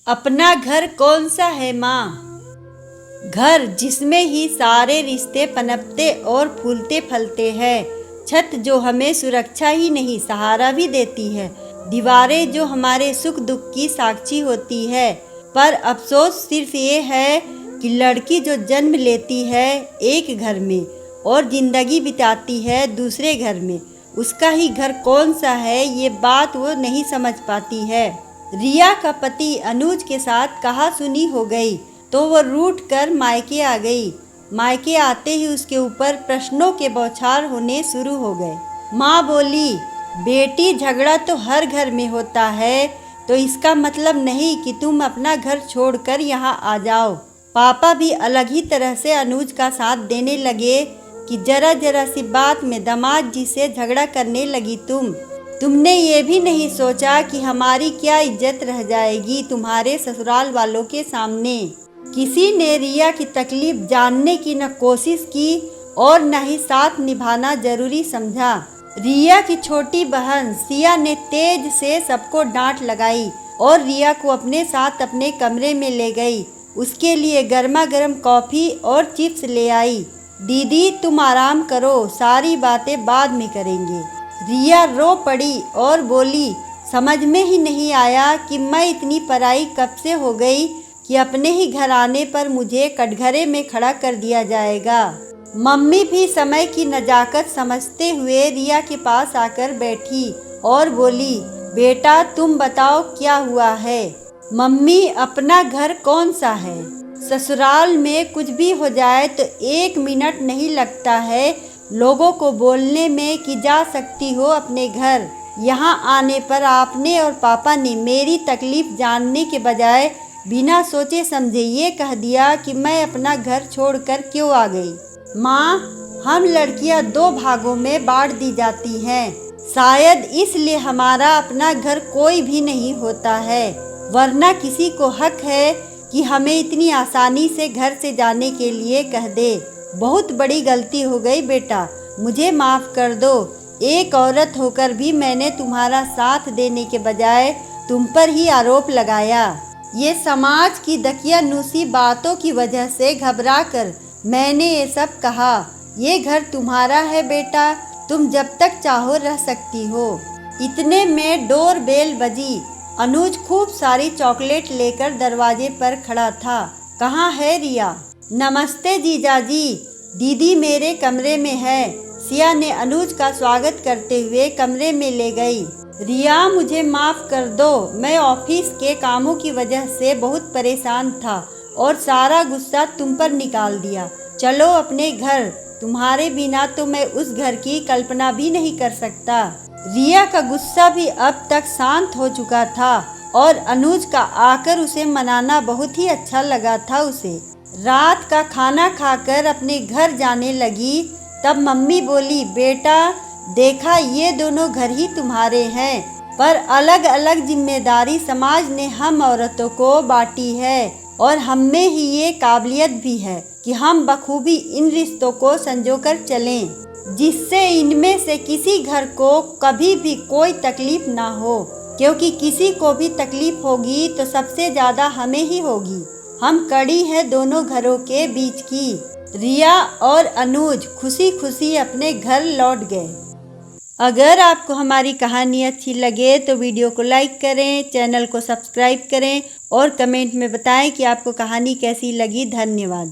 अपना घर कौन सा है माँ? घर जिसमें ही सारे रिश्ते पनपते और फूलते फलते हैं। छत जो हमें सुरक्षा ही नहीं सहारा भी देती है। दीवारें जो हमारे सुख दुख की साक्षी होती है। पर अफसोस सिर्फ ये है कि लड़की जो जन्म लेती है एक घर में और जिंदगी बिताती है दूसरे घर में, उसका ही घर कौन सा है ये बात वो नहीं समझ पाती है। रिया का पति अनुज के साथ कहा सुनी हो गई तो वो रूठ कर मायके आ गई। मायके आते ही उसके ऊपर प्रश्नों के बौछार होने शुरू हो गए। माँ बोली, बेटी झगड़ा तो हर घर में होता है, तो इसका मतलब नहीं कि तुम अपना घर छोड़कर यहाँ आ जाओ। पापा भी अलग ही तरह से अनुज का साथ देने लगे कि जरा जरा सी बात में दामाद जी से झगड़ा करने लगी तुमने ये भी नहीं सोचा कि हमारी क्या इज्जत रह जाएगी तुम्हारे ससुराल वालों के सामने। किसी ने रिया की तकलीफ जानने की न कोशिश की और न ही साथ निभाना जरूरी समझा। रिया की छोटी बहन सिया ने तेज से सबको डांट लगाई और रिया को अपने साथ अपने कमरे में ले गई। उसके लिए गर्मा गर्म कॉफ़ी और चिप्स ले आई। दीदी तुम आराम करो, सारी बातें बाद में करेंगे। रिया रो पड़ी और बोली, समझ में ही नहीं आया कि मैं इतनी पराई कब से हो गई कि अपने ही घर आने पर मुझे कटघरे में खड़ा कर दिया जाएगा। मम्मी भी समय की नजाकत समझते हुए रिया के पास आकर बैठी और बोली, बेटा तुम बताओ क्या हुआ है। मम्मी अपना घर कौन सा है? ससुराल में कुछ भी हो जाए तो 1 मिनट नहीं लगता है लोगों को बोलने में कि जा सकती हो अपने घर। यहाँ आने पर आपने और पापा ने मेरी तकलीफ जानने के बजाय बिना सोचे समझे ये कह दिया कि मैं अपना घर छोड़कर क्यों आ गई। माँ, हम लड़कियाँ 2 भागों में बांट दी जाती हैं। शायद इसलिए हमारा अपना घर कोई भी नहीं होता है, वरना किसी को हक है कि हमें इतनी आसानी से घर से जाने के लिए कह दे। बहुत बड़ी गलती हो गई बेटा, मुझे माफ़ कर दो। एक औरत होकर भी मैंने तुम्हारा साथ देने के बजाय तुम पर ही आरोप लगाया। ये समाज की दकियानूसी बातों की वजह से घबरा कर मैंने ये सब कहा। ये घर तुम्हारा है बेटा, तुम जब तक चाहो रह सकती हो। इतने में डोर बेल बजी। अनुज खूब सारी चॉकलेट लेकर दरवाजे पर खड़ा था। कहाँ है रिया? नमस्ते जीजाजी, दीदी मेरे कमरे में है। सिया ने अनुज का स्वागत करते हुए कमरे में ले गई। रिया मुझे माफ़ कर दो, मैं ऑफिस के कामों की वजह से बहुत परेशान था और सारा गुस्सा तुम पर निकाल दिया। चलो अपने घर, तुम्हारे बिना तो मैं उस घर की कल्पना भी नहीं कर सकता। रिया का गुस्सा भी अब तक शांत हो चुका था और अनुज का आकर उसे मनाना बहुत ही अच्छा लगा था उसे। रात का खाना खाकर अपने घर जाने लगी तब मम्मी बोली, बेटा देखा ये दोनों घर ही तुम्हारे हैं, पर अलग अलग जिम्मेदारी समाज ने हम औरतों को बांटी है और हम में ही ये काबिलियत भी है कि हम बखूबी इन रिश्तों को संजोकर चलें, जिससे इनमें से किसी घर को कभी भी कोई तकलीफ ना हो, क्योंकि किसी को भी तकलीफ होगी तो सबसे ज़्यादा हमें ही होगी। हम कड़ी है दोनों घरों के बीच की। रिया और अनुज खुशी खुशी अपने घर लौट गए। अगर आपको हमारी कहानी अच्छी लगे तो वीडियो को लाइक करें, चैनल को सब्सक्राइब करें और कमेंट में बताएं कि आपको कहानी कैसी लगी। धन्यवाद।